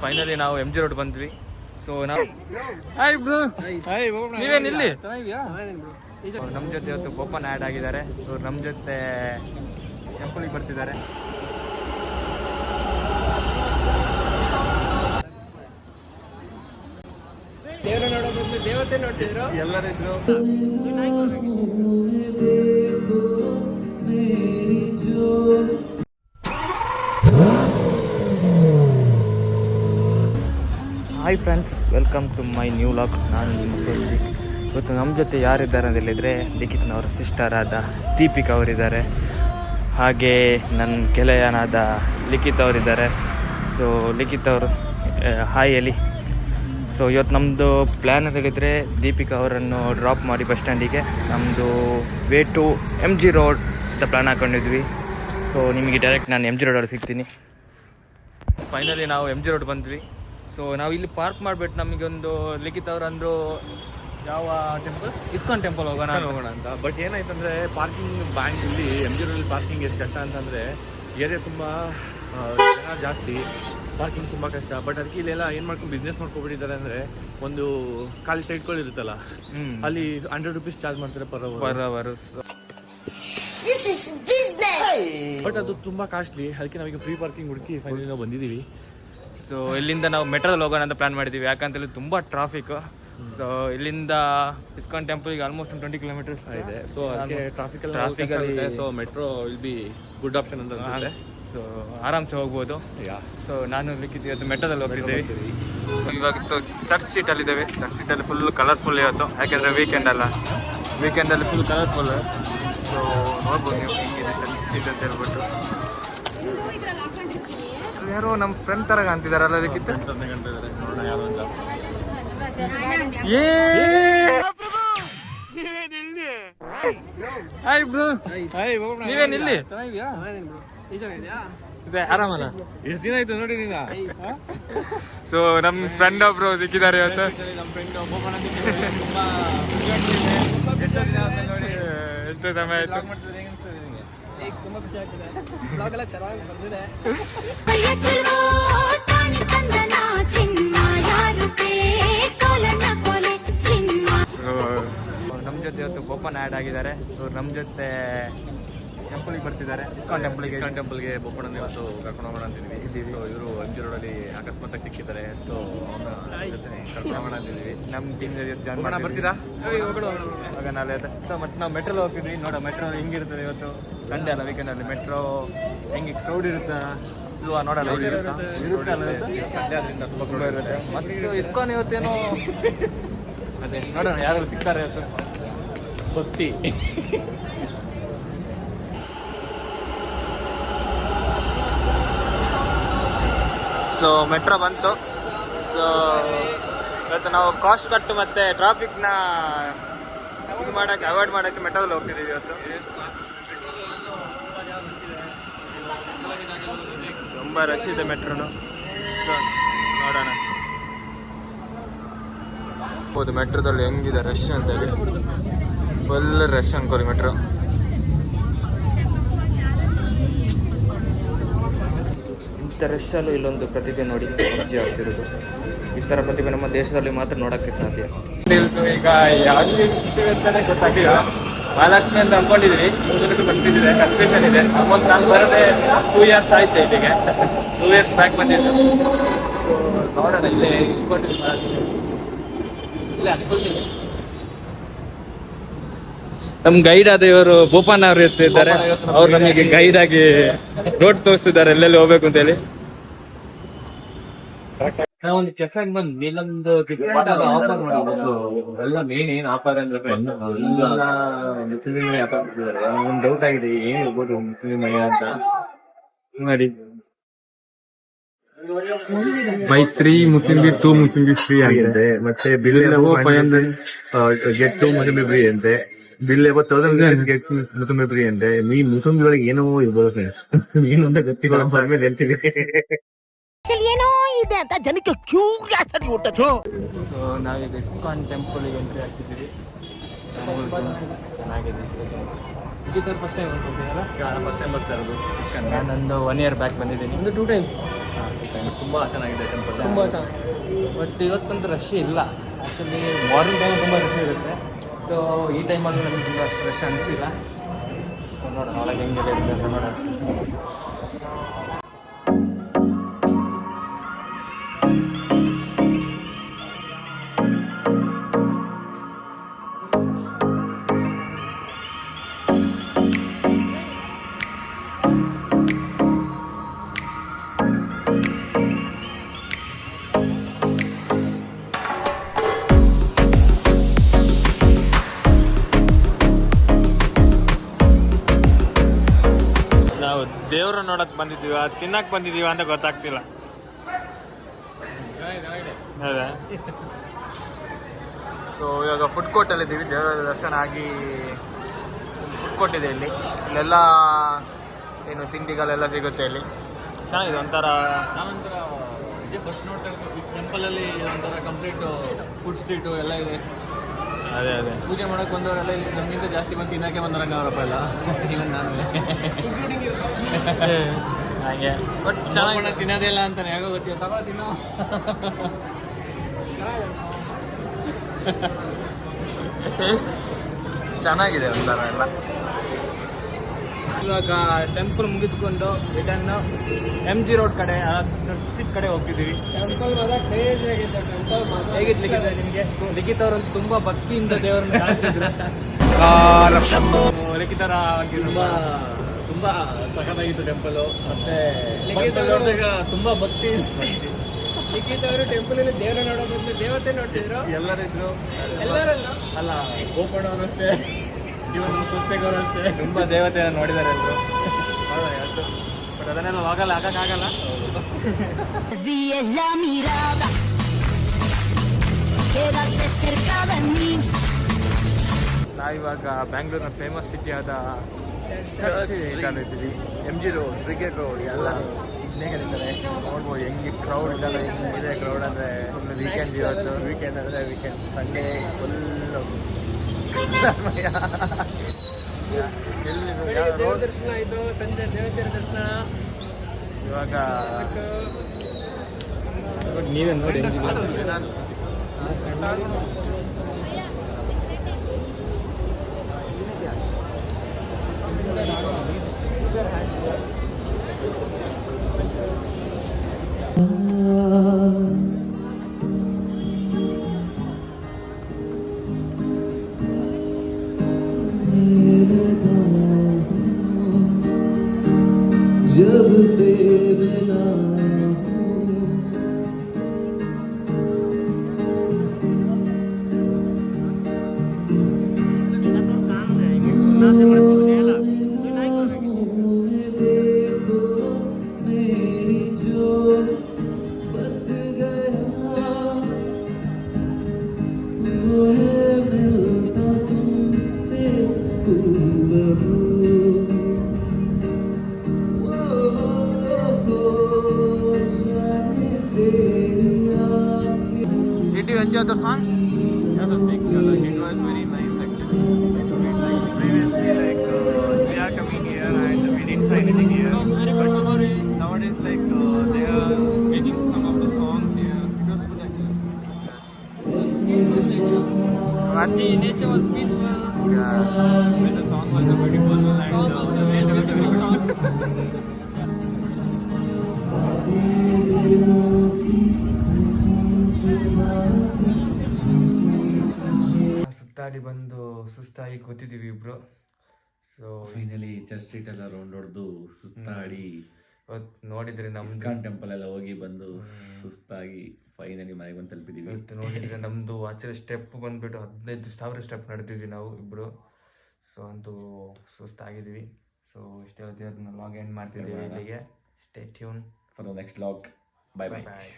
Finally ನಾವು MG road ಬಂದ್ವಿ. So ನಾವು ಹಾಯ್ ಬ್ರೋ, ನೀವೇನು ಇಲ್ಲಿ? ನಮ್ಮ ಜೊತೆ ಇವತ್ತು ಬೋಪನ್ ಆ್ಯಡ್ ಆಗಿದ್ದಾರೆ. ಇವ್ರು ನಮ್ಮ ಜೊತೆ ಟೆಂಪಲ್ಗೆ ಬರ್ತಿದ್ದಾರೆ. ದೇವ್ರ ನೋಡೋ ಬದಲು ದೇವತೆ ನೋಡ್ತಿದ್ರು ಎಲ್ಲರಿದ್ರು. Hi friends, welcome to my new vlog. ನಾನು ನಿಮ್ಮ ಸ್ವಸ್ತಿಕ್. ಇವತ್ತು ನಮ್ಮ ಜೊತೆ ಯಾರಿದ್ದಾರೆ ಅಂತ ಹೇಳಿದರೆ ಲಿಖಿತ್ನವರ ಸಿಸ್ಟರ್ ಆದ ದೀಪಿಕಾ ಅವರಿದ್ದಾರೆ, ಹಾಗೆ ನನ್ನ ಗೆಳೆಯನಾದ ಲಿಖಿತ್ ಅವರಿದ್ದಾರೆ. ಸೊ ಲಿಖಿತ್ ಅವರು ಹಾಯ್ ಎಲಿ. ಸೊ ಇವತ್ತು ನಮ್ಮದು ಪ್ಲ್ಯಾನ್ ಅಂತ ಹೇಳಿದರೆ ದೀಪಿಕಾ ಅವರನ್ನು ಡ್ರಾಪ್ ಮಾಡಿ ಬಸ್ ಸ್ಟ್ಯಾಂಡಿಗೆ ನಮ್ಮದು ವೇ ಟು MG ರೋಡ್ ಅಂತ ಪ್ಲ್ಯಾನ್ ಹಾಕ್ಕೊಂಡಿದ್ವಿ. ಸೊ ನಿಮಗೆ ಡೈರೆಕ್ಟ್ ನಾನು MG ರೋಡಲ್ಲಿ ಸಿಗ್ತೀನಿ. ಫೈನಲಿ ನಾವು MG ರೋಡ್ ಬಂದ್ವಿ. ಸೊ ನಾವು ಇಲ್ಲಿ ಪಾರ್ಕ್ ಮಾಡಿಬಿಟ್ಟು ನಮಗೆ ಒಂದು ಲಿಖಿತ್ ಅವರು ಅಂದರು ಯಾವ ಟೆಂಪಲ್, ಇಸ್ಕಾನ್ ಟೆಂಪಲ್ ಹೋಗೋಣ ಅಂತ. ಬಟ್ ಏನಾಯ್ತಂದರೆ ಪಾರ್ಕಿಂಗ್ ಬ್ಯಾಂಕ್ ಇಲ್ಲಿ MG ರೋಡಲ್ಲಿ ಪಾರ್ಕಿಂಗ್ ಎಷ್ಟು ಕಷ್ಟ ಅಂತಂದರೆ ಏರಿಯಾ ತುಂಬ ಜನ ಜಾಸ್ತಿ, ಪಾರ್ಕಿಂಗ್ ತುಂಬ ಕಷ್ಟ. ಬಟ್ ಅದಕ್ಕೆ ಇಲ್ಲೆಲ್ಲ ಏನು ಮಾಡ್ಕೊಂಡು ಬಿಸ್ನೆಸ್ ಮಾಡ್ಕೊಬಿಟ್ಟಿದ್ದಾರೆ ಅಂದರೆ, ಒಂದು ಖಾಲಿ ಸೈಟ್ಗಳಿರುತ್ತಲ್ಲ ಅಲ್ಲಿ 100 rupees ಚಾರ್ಜ್ ಮಾಡ್ತಾರೆ ಪರ್ ಅವರ್. ಬಟ್ ಅದು ತುಂಬ ಕಾಸ್ಟ್ಲಿ. ಅದಕ್ಕೆ ನಾವೀಗ ಫ್ರೀ ಪಾರ್ಕಿಂಗ್ ಹುಡುಕಿ ಫೈನಲಿ ನಾವು ಬಂದಿದ್ದೀವಿ. ಸೊ ಇಲ್ಲಿಂದ ನಾವು ಮೆಟ್ರೋದಲ್ಲಿ ಹೋಗೋಣ ಅಂತ ಪ್ಲಾನ್ ಮಾಡಿದ್ದೀವಿ, ಯಾಕಂತೇಳಿ ತುಂಬ ಟ್ರಾಫಿಕ್. ಸೊ ಇಲ್ಲಿಂದ ಇಸ್ಕಾನ್ ಟೆಂಪಲ್ಗೆ ಆಲ್ಮೋಸ್ಟ್ 20 kilometers ಇದೆ. ಸೊ ಅದಕ್ಕೆ ಟ್ರಾಫಿಕಲ್ಲಿ so metro will be good option ಅಂತ ಅನ್ಸುತ್ತೆ. ಸೊ ಆರಾಮ್ಸೆ ಹೋಗ್ಬೋದು. ಸೊ ನಾನು ಲಿಖಿತ್ ಇವತ್ತು ಮೆಟ್ರೋದಲ್ಲಿ ಹೋಗ್ತಿದ್ದೀವಿ. ಇವಾಗಿತ್ತು ಚರ್ಚ್ ಸ್ಟ್ರೀಟಲ್ಲಿದ್ದೇವೆ. ಚರ್ಚ್ ಸ್ಟ್ರೀಟಲ್ಲಿ ಫುಲ್ ಕಲರ್ಫುಲ್ ಇವತ್ತು, ಯಾಕೆಂದರೆ ವೀಕೆಂಡ್ ಅಲ್ಲ. ವೀಕೆಂಡಲ್ಲಿ ಫುಲ್ ಕಲರ್ಫುಲ್. ಸೊ ನೋಡ್ಬೋದು ನೀವು ಹೆಂಗಿದೆ ಚರ್ಚ್ ಸ್ಟ್ರೀಟ್ ಅಂತ ಹೇಳ್ಬಿಟ್ಟು. ಯಾರೋ ನಮ್ಮ ಫ್ರೆಂಡ್ ಥರ ಕಾಣ್ತಿದಾರಲ್ಲ ಲಿಖಿತ್. ಹಾಯ್ ಬ್ರೋ, ನೀವೇನು ಇಲ್ಲಿ? ಇದೆ ಆರಾಮಲ್ಲ? ಎಷ್ಟು ದಿನ ಆಯ್ತು ನೋಡಿ ನೀನು. ಸೊ ನಮ್ಮ ಫ್ರೆಂಡ್ ಒಬ್ರು ಸಿಕ್ಕಿದ್ದಾರೆ ಇವತ್ತು. ಎಷ್ಟು ಸಮಯ ಆಯ್ತು. ತುಂಬಾ ಖುಷಿ ಆಗ್ತಿದೆ. ಬ್ಲಾಗ್ ಎಲ್ಲ ಚೆನ್ನಾಗಿ ಬಂದಿದೆ. ನಮ್ಮ ಜೊತೆ ಇವತ್ತು ಬೋಪನ್ ಆ್ಯಡ್ ಆಗಿದ್ದಾರೆ. ಇವ್ರು ನಮ್ಮ ಜೊತೆ ಟೆಂಪಲ್ಗೆ ಬರ್ತಿದ್ದಾರೆ, ಇಸ್ಕಾನ್ ಟೆಂಪಲ್ಗೆ ಬೋಪಣ್ಣ ಇವತ್ತು ಕರ್ಕೊಂಡು ಹೋಗೋಣ ಅಂತಿದ್ವಿ. ಸೊ ಇವರು MG ರೋಡಲ್ಲಿ ಅಕಸ್ಮಾತಾಗಿ ಸಿಕ್ಕಿದ್ದಾರೆ. ಸೊ ಜೊತೆ ಕರ್ಕೊಂಡು ಹೋಗೋಣ ಅಂತಿದ್ವಿ. ನಮ್ಮ ಟೀಮ್ ಜಾಯ್ನ್ ಮಾಡಿ ಬರ್ತೀರಾ? ಆಗ ನಾಳೆ. ಸೊ ಮತ್ತು ನಾವು ಮೆಟ್ರೋಲ್ಲಿ ಹೋಗ್ತಿದ್ವಿ. ನೋಡೋ ಮೆಟ್ರೋ ಹೆಂಗಿರ್ತದೆ ಇವತ್ತು, ಸಂಡೇ ಅಲ್ಲ, ವೀಕೆಂಡಲ್ಲಿ ಮೆಟ್ರೋ ಹೆಂಗೆ ಕ್ರೌಡ್ ಇರುತ್ತೆ ಇಲ್ವಾ ನೋಡಲ್ಲ. ಸಂಡೇ ಅದರಿಂದ ತುಂಬ ಕ್ರೌಡ್ ಇರುತ್ತೆ. ಮತ್ತು ಇಸ್ಕಾನ್ ಇವತ್ತೇನೋ ಅದೇ ನೋಡೋಣ ಯಾರು ಸಿಗ್ತಾರೆ ಇವತ್ತು. ಭಕ್ತಿ. ಸೊ ಮೆಟ್ರೋ ಬಂತು. ಸೊ ಇವತ್ತು ನಾವು ಕಾಸ್ಟ್ ಕಟ್ಟು ಮತ್ತು ಟ್ರಾಫಿಕ್ನ ಇದು ಮಾಡೋಕ್ಕೆ ಅವಾಯ್ಡ್ ಮಾಡೋಕ್ಕೆ ಮೆಟ್ರೋದಲ್ಲಿ ಹೋಗ್ತಿದ್ದೀವಿ ಇವತ್ತು. ತುಂಬ ರಶ್ ಇದೆ ಮೆಟ್ರೋನು. ಸೊ ನೋಡೋಣ ಹೌದು ಮೆಟ್ರೋದಲ್ಲಿ ಹೆಂಗಿದೆ ರಶ್ ಅಂತೇಳಿ. ಫುಲ್ ರಶ್ ಅನ್ಕೊಳ್ಳಿ ಮೆಟ್ರೋ. ಇಂಥ ರಶಲ್ಲೂ ಇಲ್ಲೊಂದು ಪ್ರತಿಭೆ ನೋಡಿ ಅಜ್ಜಿ ಆಗ್ತಿರೋದು. ಈ ಥರ ಪ್ರತಿಭೆ ನಮ್ಮ ದೇಶದಲ್ಲಿ ಮಾತ್ರ ನೋಡೋಕ್ಕೆ ಸಾಧ್ಯ. ಈಗ ಯಾವ್ದು ಅಂತಾನೆ ಗೊತ್ತಾಗಿಲ್ಲ. ಮಹಾಲಕ್ಷ್ಮಿ ಅಂತ ಅನ್ಕೊಂಡಿದ್ವಿ, ಬಂದಿದ್ದೀವಿ. ಕನ್ಫ್ಯೂಷನ್ ಇದೆ. ಆಲ್ಮೋಸ್ಟ್ ನಾನು ಬರೋದೇ 2 years ಆಯ್ತು ಇಲ್ಲಿಗೆ. 2 years ಬ್ಯಾಕ್ ಬಂದಿದ್ದು. ಸೊ ನೋಡೋಣ ಇಲ್ಲೇ ಇಲ್ಲೇ ಅನ್ಕೊಳ್ತೀನಿ. ನಮ್ಮ ಗೈಡ್ ಆದ ಇವರು ಬೋಪಣ್ಣ ಅವರು ಇರ್ತಿದ್ದಾರೆ. ಅವ್ರು ನಮಗೆ ಗೈಡ್ ಆಗಿ ರೋಡ್ ತೋರಿಸ್ತಿದ್ದಾರೆ ಎಲ್ಲೆಲ್ಲಿ ಹೋಗ್ಬೇಕು ಅಂತ ಹೇಳಿ. ಒಂದು ಕೆಫೆಗೆ ಬಂದು ಮೇಲೊಂದು ಆಫರ್ ಮಾಡಿದ್ರು. ಎಲ್ಲ ಮೇನ್ ಏನ್ ಆಫರ್ ಅಂದ್ರೆ ಮುಸ್ಲಿಂ ವ್ಯಾಪಾರ ಮಾಡ್ತಿದ್ದಾರೆ. ಒಂದು ಡೌಟ್ ಆಗಿದೆ, ಏನ್ ಇರ್ಬೋದು ಮುಸ್ಲಿಂ ಅಂತ ನೋಡಿ. ಬೈ 3 ಮುಸ್ಲಿಂಗೆ 2 ಮುಸ್ಲಿಂಗೆ ಫ್ರೀ ಆಗಿದೆ. ಮತ್ತೆ ಬಿಲ್ 500 ಗೆಟ್ 2 ಮುಸ್ಲಿಂ ಫ್ರೀ ಅಂತೆ. ಬಿಲ್ 1000 ಗೆಟ್ ಮುಸ್ಲಿಂ ಫ್ರೀ ಅಂತೆ. ಈ ಮುಸ್ಲಿಂಗಳಿಗೆ ಏನೋ ಇರ್ಬೋದು ಫ್ರೆಂಡ್ಸ್, ಏನು ಅಂತ ಗೊತ್ತಿಲ್ಲ. ಬರ್ಮೇಲೆ ಹೇಳ್ತೀವಿ ಏನೋ ಇದೆ ಅಂತ ಜನಕ್ಕೆ ಕ್ಯೂರಿಯಾಸಿಟಿ ಹುಟ್ಟುತ್ತೆ. ಸೊ ನಾವೀಗ ಇಸ್ಕಾನ್ ಟೆಂಪಲ್ಗೆ ಎಂಟ್ರಿ ಆಗ್ತಿದ್ದೀವಿ. ಚೆನ್ನಾಗಿದೆ. ಈ ಥರ ಫಸ್ಟ್ ಟೈಮ್ ಅನ್ಕೊಳ್ತೀನಲ್ಲ. ಫಸ್ಟ್ ಟೈಮ್ ಬರ್ತಾ ಇರೋದು ಇಸ್ಕಾನ್. ನಾನೊಂದು 1 year ಬ್ಯಾಕ್ ಬಂದಿದ್ದೀನಿ. ಒಂದು 2 times. ತುಂಬ ಚೆನ್ನಾಗಿದೆ ಟೆಂಪಲ್. ತುಂಬ ಚೆನ್ನಾಗಿ. ಬಟ್ ಇವತ್ತಂತೂ ರಶ್ ಇಲ್ಲ. ಆ್ಯಕ್ಚುಲಿ ಮಾರ್ನಿಂಗ್ ಟೈಮ್ ತುಂಬ ರಶ್ ಇರುತ್ತೆ. ಸೊ ಈ ಟೈಮಲ್ಲಿ ನಮಗೆ ತುಂಬ ಅಷ್ಟು ರಶ್ ಅನಿಸಿಲ್ಲ. ನೋಡೋಣ ಒಳಗೆ ಹೆಂಗೆಲ್ಲ ಇರುತ್ತೆ ಅಂತ ನೋಡೋಣ. ನಾವು ದೇವ್ರ ನೋಡಕ್ ಬಂದಿದ್ದೀವ ತಿನ್ನಕ್ ಬಂದಿದ್ದೀವ ಅಂತ ಗೊತ್ತಾಗ್ತಿಲ್ಲ. ಹೌದಾ? ಸೊ ಇವಾಗ ಫುಡ್ ಕೋರ್ಟಲ್ಲಿ ಇದ್ದೀವಿ. ದೇವರ ದರ್ಶನ ಆಗಿ ಫುಡ್ ಕೋರ್ಟ್ ಇದೆ ಇಲ್ಲಿ. ಇಲ್ಲೆಲ್ಲ ಏನು ತಿಂಡಿಗಳೆಲ್ಲ ಸಿಗುತ್ತೆ ಇಲ್ಲಿ. ಚೆನ್ನಾಗಿದೆ ಒಂಥರ. ನಾನೊಂಥರ ಇದೇ ಫಸ್ಟ್ ನೋಡ್ತಾ ಇರೋದು ಟೆಂಪಲಲ್ಲಿ ಒಂಥರ ಕಂಪ್ಲೀಟ್ ಫುಡ್ ಸ್ಟ್ರೀಟು ಎಲ್ಲ ಇದೆ. ಅದೇ ಪೂಜೆ ಮಾಡೋಕೆ ಬಂದವರೆಲ್ಲ ಇಲ್ಲಿ ನಮಗಿಂತ ಜಾಸ್ತಿ ಬಂದು ತಿನ್ನೋಕ್ಕೆ ಬಂದರಂಗೆ ಅವರಪ್ಪ ಎಲ್ಲ. ಇವನ್ ನಾನು ಹಾಗೆ. ಬಟ್ ಚೆನ್ನಾಗಿ ತಿನ್ನೋದೇ ಇಲ್ಲ ಅಂತಾನೆ ಯಾಕೋ ಗೊತ್ತಿಲ್ಲ. ತಗೋ ತಿನ್ನೋ. ಚೆನ್ನಾಗಿದೆ ಒಂಥರ ಎಲ್ಲ. ಇವಾಗ ಟೆಂಪಲ್ ಮುಗಿಸ್ಕೊಂಡು ರಿಟರ್ನ್ MG ರೋಡ್ ಕಡೆ ಚರ್ಚಿನ ಕಡೆ ಹೋಗ್ತಿದ್ದೀವಿ. ಟೆಂಪಲ್ ಮಾತ್ರ ಕ್ರೇಜಿ ಆಗಿತ್ತು. ಟೆಂಪಲ್ ಮಾತ್ರ ಹೇಗಿತ್ತು ಲಿಖಿತ ನಿಮಗೆ? ಲಿಖಿತ್ ಅವರಂತೂ ತುಂಬ ಭಕ್ತಿಯಿಂದ ದೇವರನ್ನು ಕಾಣ್ತಿದ್ರು. ಲಿಖಿತರ ತುಂಬ ಸಖತ್ತಾಗಿತ್ತು ಟೆಂಪಲು. ಮತ್ತೆ ತುಂಬ ಭಕ್ತಿ. ಲಿಖಿತ್ ಅವರು ಟೆಂಪಲಲ್ಲಿ ದೇವರ ನೋಡೋ ಬದಲು ದೇವತೆ ನೋಡ್ತಿದ್ರು. ಎಲ್ಲರಿದ್ರು. ಎಲ್ಲರಲ್ಲ ಅಲ್ಲ ಗೋಪಣ್ಣ ಅವರು ಅಷ್ಟೇ, ಇವನ್ ನಮ್ಮ ಸುಸ್ತೆಗವರು ಅಷ್ಟೇ. ತುಂಬ ದೇವತೆಯನ್ನು ನೋಡಿದ್ದಾರೆ ಎಲ್ಲರೂ. ಬಟ್ ಅದನ್ನೆಲ್ಲ ಹಾಕಕ್ಕಾಗಲ್ಲ. Vi es la mirada, quédate cerca de mí. ನಾವಿವಾಗ ಬ್ಯಾಂಗ್ಳೂರಿನ ಫೇಮಸ್ ಸಿಟಿ ಆದ ಚರ್ಚ್ ಇದ್ದೀವಿ. MG ರೋಡ್, ಬ್ರಿಗೇಡ್ ರೋಡ್ ಎಲ್ಲ ಇದನ್ನೇ ಕರೀತಾರೆ. ನೋಡ್ಬೋದು ಹೆಂಗೆ ಕ್ರೌಡ್ ಇದೆಲ್ಲ. ಹೆಂಗಿದೆ ಕ್ರೌಡ್ ಅಂದರೆ ಫುಲ್ ವೀಕೆಂಡ್ ಇವತ್ತು. ವೀಕೆಂಡ್ ಅಂದರೆ ವೀಕೆಂಡ್ ಸಂಡೇ ಫುಲ್ಲು ದೇವರ ದರ್ಶನ ಆಯಿತು. ಸಂಜೆ ದೇವತೆಯ ದರ್ಶನ. ಇವಾಗ ನೀವೇ ನೋಡಿ. जब से मिला देखो मेरी जो बस गया वो है मिलता तुमसे हूबहू. Did you enjoy the song? Yes, I think it was very nice actually. Previously, we are coming here and we didn't find anything here. But nowadays, they are making some of the songs here. It was good actually. Peaceful nature. The nature was peaceful. And the song was beautiful and Song also very nature was beautiful very song. ಸುತ್ತಾಡಿ ಬಂದು ಸುಸ್ತಾಗಿ ಕೂತಿದ್ದೀವಿ ಇಬ್ರು. So finally church street ಎಲ್ಲ round ಹೊಡೆದು ಸುತ್ತಾಡಿ ಇವತ್ತು ನೋಡಿದ್ರೆ ನಮ್ದು ಇಸ್ಕಾನ್ ಟೆಂಪಲ್ ಎಲ್ಲ ಹೋಗಿ ಬಂದು ಸುಸ್ತಾಗಿ ಫೈನಲಿ ಮನೆಗೆ ಬಂದು ತಲುಪಿದ್ದೀವಿ. ಇವತ್ತು ನೋಡಿದ್ರೆ ನಮ್ಮದು ಆಚೆ ಸ್ಟೆಪ್ ಬಂದ್ಬಿಟ್ಟು 15,000 ಸ್ಟೆಪ್ ನಡೆದಿದ್ವಿ ನಾವು ಇಬ್ಬರು. ಸೊ ಅಂತೂ ಸುಸ್ತಾಗಿದ್ದೀವಿ. ಸೊ ಇಷ್ಟೇ ಅದನ್ನ ಲಾಗ್ ಎಂಡ್ ಮಾಡ್ತಿದ್ದೀವಿ ಇಲ್ಲಿಗೆ. Stay tune for the next log. Bye bye. Bye.